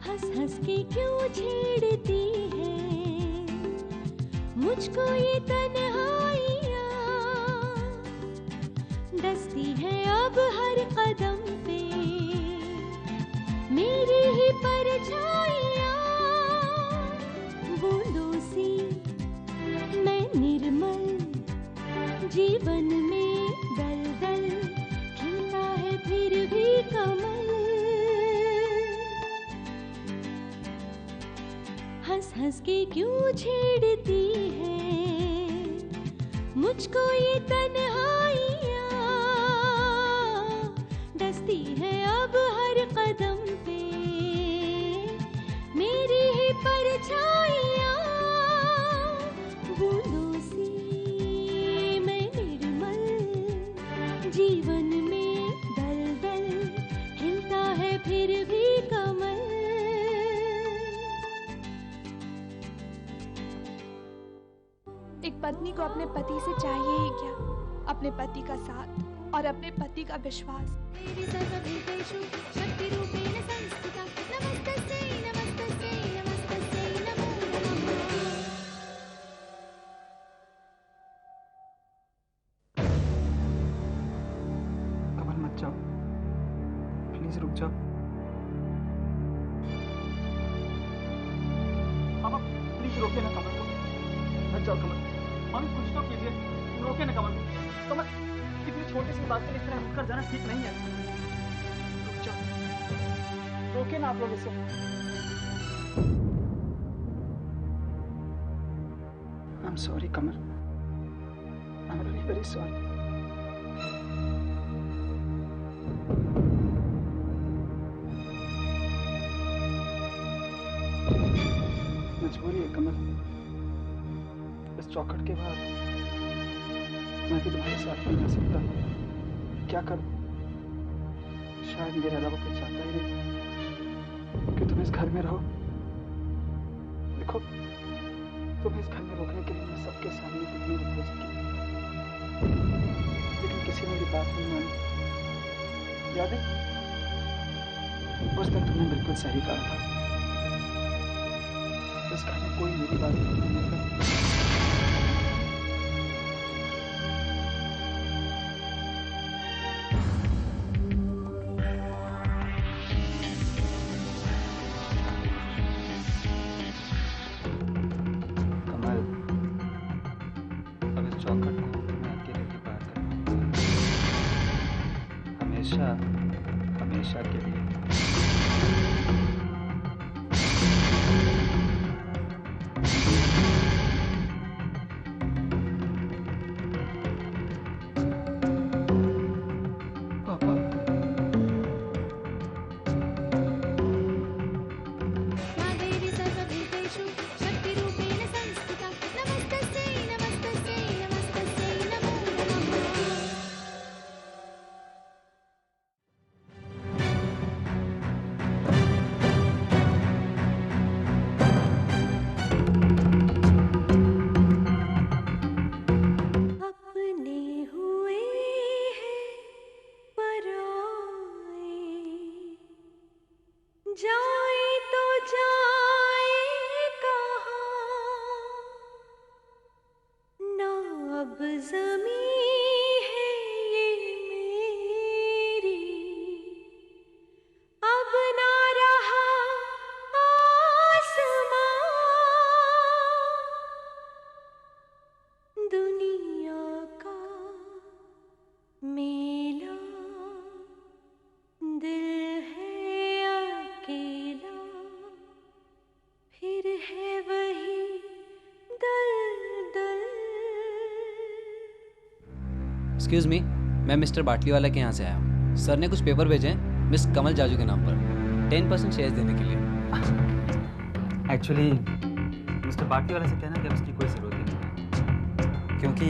हंस हंस के क्यों छेड़ती है मुझको ये तन्हाइयाँ, डसती है अब हर कदम पे मेरी ही परछाइयाँ। बूंदों सी मैं निर्मल जीवन में दलदल, खिलता है फिर भी कमल। हंस हंस के क्यों छेड़ती है मुझको ये तन्हाइयाँ, डसती है अब हर कदम पे मेरी ही परछाइयाँ। बूंदों सी मैं निर्मल जीवन में दलदल, हिलता है फिर भी कमल। एक पत्नी को अपने पति से चाहिए ही क्या? अपने पति का साथ और अपने पति का विश्वास। कमल मत जाओ, प्लीज रुक जाओ। पापा प्लीज रोके ना कमल को, मत जाओ कमल। मम्मी कुछ तो कीजिए, रोके ना कमल। कमल इतनी छोटी सी बात के लिए इतना रुक कर जाना ठीक नहीं है। रुक जाओ, रोके ना आप लोग इसे। I'm sorry Kamal, I'm really very sorry. मजबूरी है कमल, इस चौखट के बाद मैं भी तुम्हारे साथ नहीं जा सकता। क्या करूं? शायद मेरे अलावा कोई चाहता ही नहीं कि तुम इस घर में रहो। देखो तुम्हें इस घर में रोकने के लिए मैं सबके सामने कितनी भी कोशिश की, लेकिन किसी ने भी बात नहीं मानी। याद है उस दिन तुमने बिल्कुल सही कहा था, इस घर में कोई मेरी बात नहीं मानेगा। हमेशा के लिए। जाए तो जाए कहाँ, ना अब ज़मीं है ये मेरी, अब ना रहा आसमां, दुनिया का मेला दिल है अकेला, फिर है वही दलदल। एक्सक्यूज मी, मैं मिस्टर बाटलीवाला के यहाँ से आया हूँ। सर ने कुछ पेपर भेजे हैं मिस कमल जाजू के नाम पर 10% शेयर्स देने के लिए। एक्चुअली मिस्टर बाटलीवाला से कहना कि अब इसकी कोई ज़रूरत ही नहीं है, क्योंकि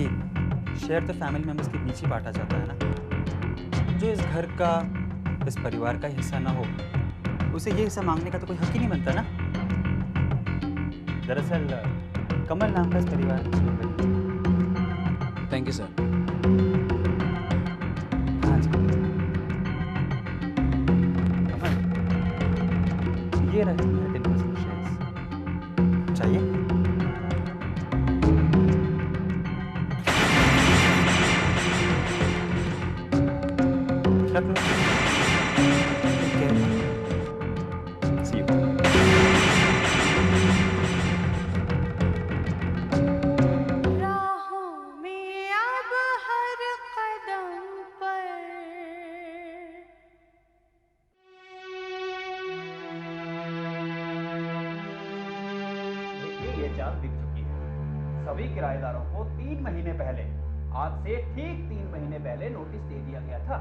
शेयर तो फैमिली मेम्बर्स के बीच ही बांटा जाता है ना। जो इस घर का, इस परिवार का हिस्सा ना हो, उसे ये हिस्सा मांगने का तो कोई हक ही नहीं बनता ना। दरअसल कमल नाम का इस परिवार। Thank you sir. ये रहे तुम्हारे 10% शेयर्स। चाहिए? रख लो। See you. राहों में अब हर कदम पर देखिए ये चाल बिक चुकी है। सभी किराएदारों को 3 महीने पहले, आज से ठीक 3 महीने पहले नोटिस दे दिया गया था।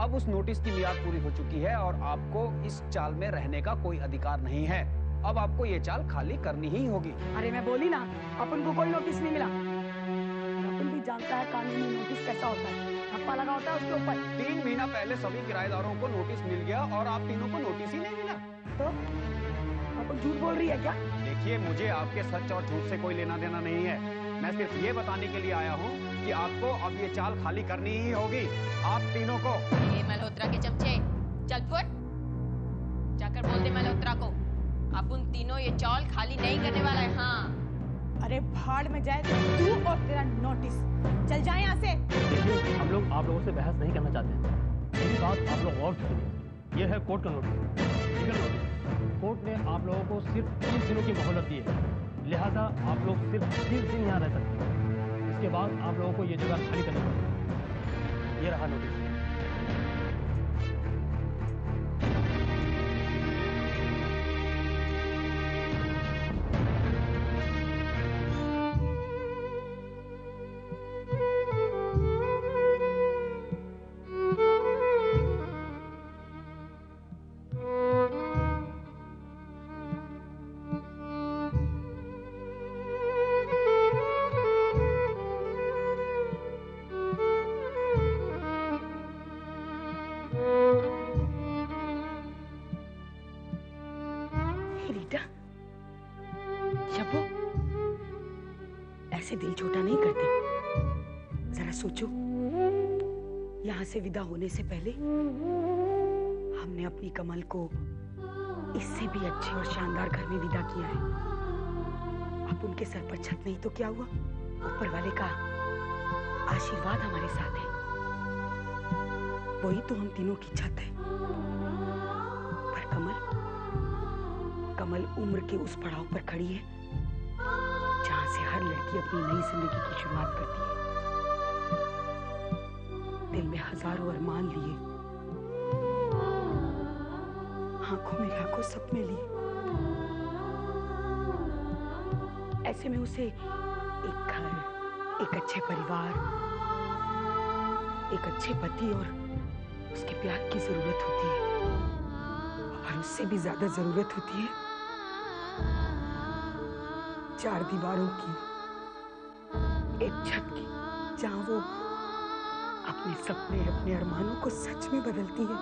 अब उस नोटिस की मियाद पूरी हो चुकी है और आपको इस चाल में रहने का कोई अधिकार नहीं है। अब आपको ये चाल खाली करनी ही होगी। अरे मैं बोली ना, अपन को कोई नोटिस नहीं मिला। अपन भी जानता है कानूनी नोटिस कैसा होता है, ठप्पा लगा होता है उसके ऊपर। 3 महीना पहले सभी किराएदारों को नोटिस मिल गया और आप तीनों को नोटिस ही नहीं मिला। तो अपन झूठ बोल रही है क्या? देखिए, मुझे आपके सच और झूठ से कोई लेना देना नहीं है। मैं सिर्फ ये बताने के लिए आया हूँ कि आपको अब ये चाल खाली करनी ही होगी, आप तीनों को। ये मल्होत्रा के चमचे, चल फुट, जाकर बोल दे मल्होत्रा को अब उन तीनों ये चाल खाली नहीं करने वाला है। हाँ, अरे भाड़ में जाए तू और तेरा नोटिस, चल जाए यहाँ से। देखिए, हम लोग आप लोगों से बहस नहीं करना चाहते हैं। मेरी बात आप लोग गौर से सुनिए। ये है कोर्ट का नोटिस, लीगल नोटिस। कोर्ट ने आप लोगों को सिर्फ 30 दिनों की मोहलत दी है, लिहाजा आप लोग सिर्फ 30 दिन यहाँ रह सकते हैं। इसके बाद आप लोगों को ये जगह खाली करनी पड़ेगी। ये रहा नोटिस। रीटा, शब्बो, ऐसे दिल छोटा नहीं करते। जरा सोचो, यहाँ से विदा होने से पहले हमने अपनी कमल को इससे भी अच्छे और शानदार घर में विदा किया है। अब उनके सर पर छत नहीं तो क्या हुआ, ऊपर वाले का आशीर्वाद हमारे साथ है। वही तो हम तीनों की छत है। पर कमल उम्र के उस पड़ाव पर खड़ी है जहां से हर लड़की अपनी नई जिंदगी की शुरुआत करती है। दिल में हजारों अरमान लिए, आंखों में लाखों सपने लिए। ऐसे में उसे एक घर, एक अच्छे परिवार, एक अच्छे पति और उसके प्यार की जरूरत होती है। और उससे भी ज्यादा जरूरत होती है 4 दीवारों की, एक छत की, जहां वो अपने सपने, अपने अरमानों को सच में बदलती है।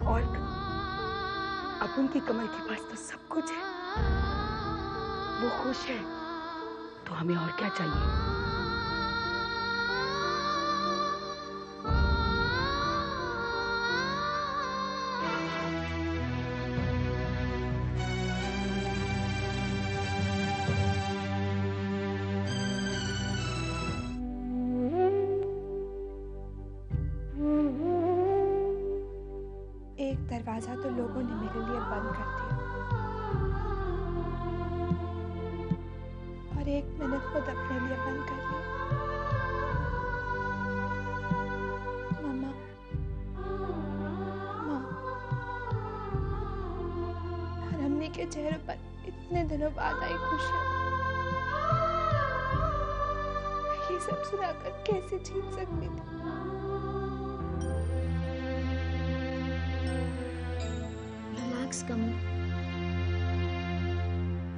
और अब उनकी कमल के पास तो सब कुछ है, वो खुश है, तो हमें और क्या चाहिए? एक दरवाजा तो लोगों ने मेरे लिए बंद कर दिया और एक मैंने खुद अपने लिए बंद कर लिया। मम्मा, माँ, और अम्मी के चेहरे पर इतने दिनों बाद आई खुशी, ये सब सुनाकर कैसे छीन सकती थी। कमल,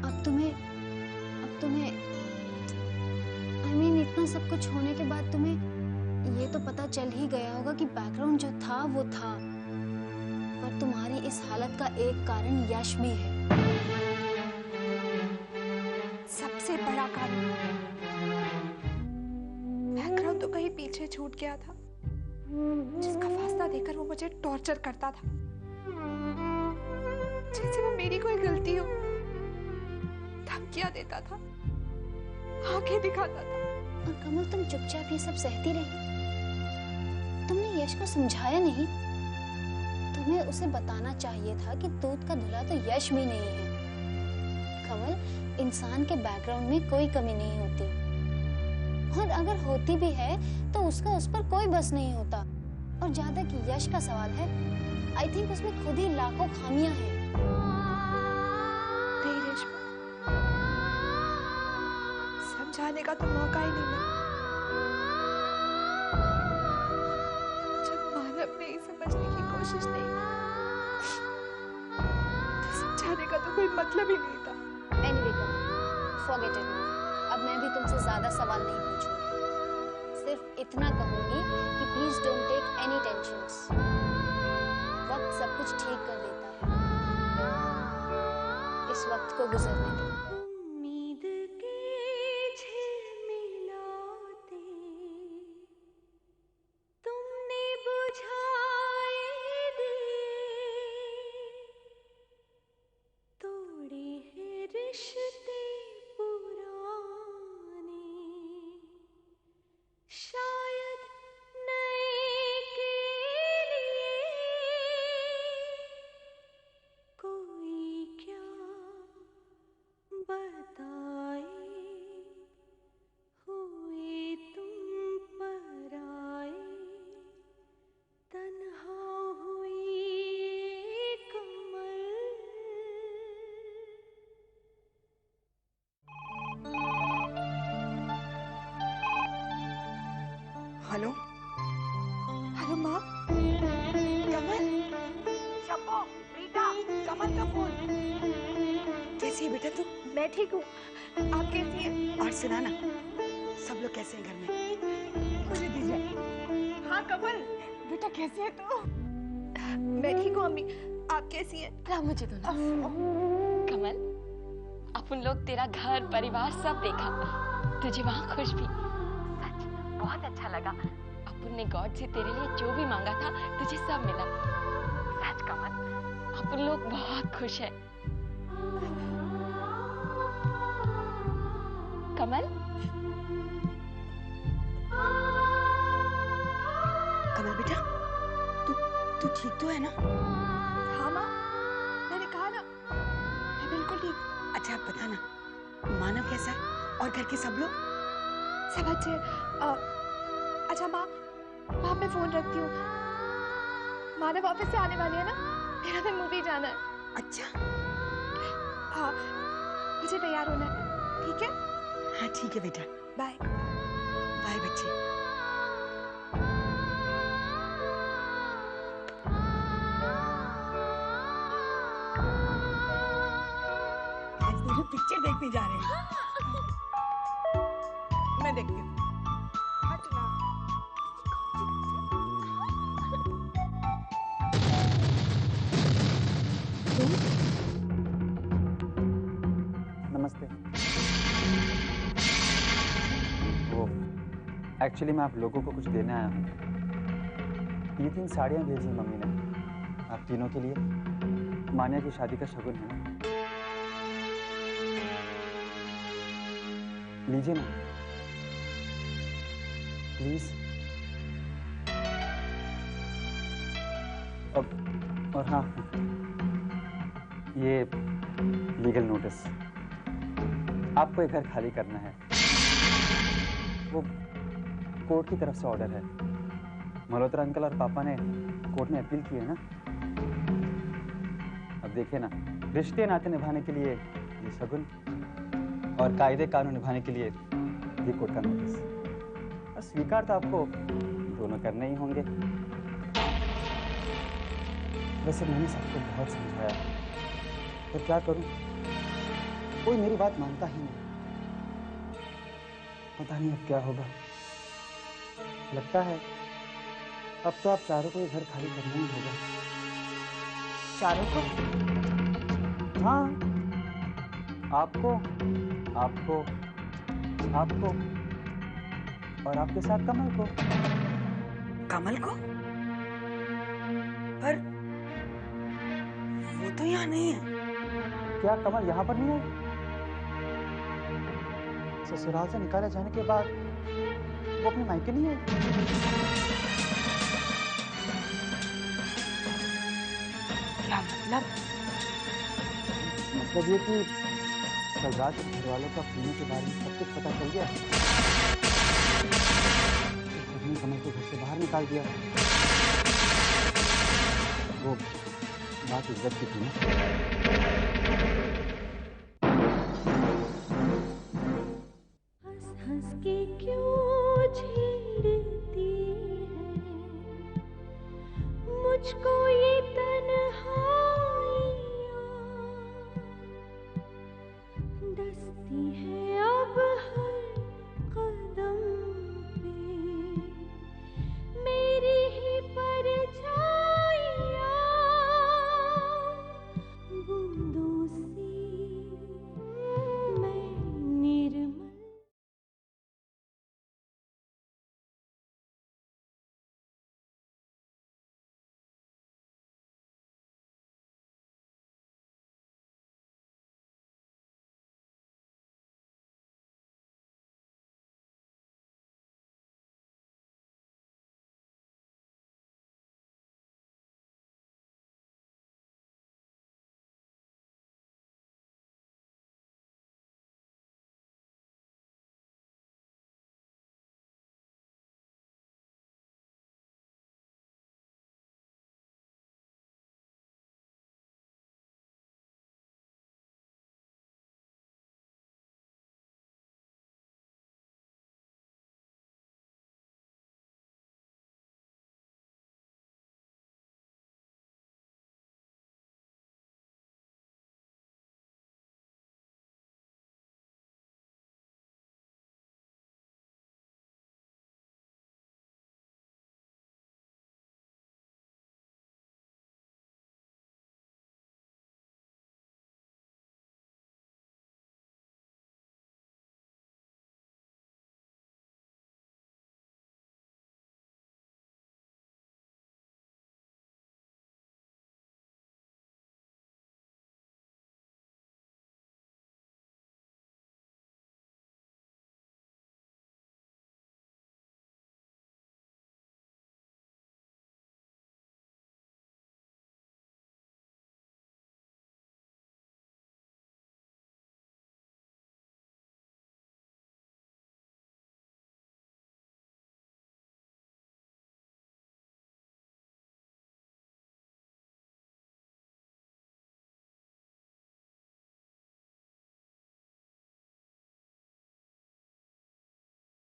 अब तुम्हें I mean, इतना सब कुछ होने के बाद तुम्हें ये तो पता चल ही गया होगा कि बैकग्राउंड जो था वो था, पर तुम्हारी इस हालत का एक कारण यश भी है। सबसे बड़ा कारण बैकग्राउंड तो कहीं पीछे छूट गया था, जिसका फासला देकर वो मुझे टॉर्चर करता था। जैसे वो मेरी कोई गलती हो। धमकियां देता था, आंखें दिखाता था। और कमल तुम चुपचाप ये सब सहती रही, तुमने यश को समझाया नहीं? तुम्हें उसे बताना चाहिए था कि दूध का धुला तो यश भी नहीं है। कमल, इंसान के बैकग्राउंड में कोई कमी नहीं होती, और अगर होती भी है तो उसका उस पर कोई बस नहीं होता। और जहाँ तक यश का सवाल है, आई थिंक उसमें खुद ही लाखों खामियां हैं। नहीं रेशमा, समझाने का तो मौका ही नहीं मिला। जब मानव ने ही समझने की कोशिश नहीं की, तो समझाने का तो कोई मतलब ही नहीं था। Anyway, forget it now. अब मैं भी तुमसे ज्यादा सवाल नहीं पूछूंगी, सिर्फ इतना कहूंगी कि please don't take any tensions. वक्त सब कुछ ठीक कर देता है, इस वक्त को गुजरने दो। उम्मीद के झिलमिलाते तुमने बुझाए दिए, तोड़े हैं रिश्ते पुराने, शायद नए के लिए कोई क्या बताए, हुए तुम पर आए, तन्हा हुई ये कमर। हेलो हेलो माँ, कमल। शंभो, रीता, कमल का फोन। कैसी है बेटा तू? मैं ठीक हूँ, आप कैसी हैं? और सुना ना, सब लोग कैसे हैं घर में? मुझे दीजिए। हाँ कमल, बेटा कैसी है तू? मैं ठीक हूँ अम्मी, आप कैसी हैं? ला मुझे दो ना। कमल, अपन लोग तेरा घर परिवार सब देखा, तुझे वहाँ खुश भी। सच बहुत अच्छा लगा। अपन ने गॉड से तेरे लिए जो भी मांगा था तुझे सब मिला। सच कमल, अपन लोग बहुत खुश है। कमल, कमल बेटा, तू ठीक तो है ना? हाँ माँ, मैंने कहा ना, मैं बिल्कुल ठीक। अच्छा आप बता ना, मानव कैसा है और घर के सब लोग? सब अच्छे। अच्छा माँ, मैं फोन रखती हूँ। मानव ऑफिस से आने वाली है ना, फिर हमें मूवी जाना है। अच्छा हाँ, मुझे तैयार होना है, ठीक है? हाँ ठीक है बेटा, बाय। बाय बच्चे। आज दोनों पिक्चर देखने जा रहे हैं। मैं देखती हूँ। नमस्ते। वो एक्चुअली मैं आप लोगों को कुछ देने आया हूँ। ये 3 साड़ियाँ भेजी मम्मी ने आप तीनों के लिए। मान्या की शादी का शगुन है ना, लीजिए ना प्लीज। और हाँ, ये लीगल नोटिस, आपको एक घर खाली करना है। वो कोर्ट की तरफ से ऑर्डर है। मल्होत्रा अंकल और पापा ने कोर्ट में अपील की है ना। अब देखिए ना, रिश्ते नाते निभाने के लिए ये शगुन और कायदे कानून निभाने के लिए ये कोर्ट का नोटिस। और स्वीकार तो आपको दोनों करने ही होंगे। वैसे मैंने सबको बहुत समझाया, पर क्या करूं, कोई मेरी बात मानता ही नहीं। पता नहीं अब क्या होगा। लगता है अब तो आप चारों को ये घर खाली करना ही होगा। चारों को? हाँ, आपको, आपको, आपको और आपके साथ कमल को। कमल को? पर वो तो यहाँ नहीं है। क्या कमल यहाँ पर नहीं है? ससुराल से निकाले जाने के बाद वो अपने मायके नहीं है? क्या मतलब? मतलब ये कि कल रात घर वालों का पीने के बारे में सब कुछ पता चल गया। उसने कमल को घर से बाहर निकाल दिया। वो बात इज्जत की थी ना। हंस हंस के क्यों छेड़ती है मुझको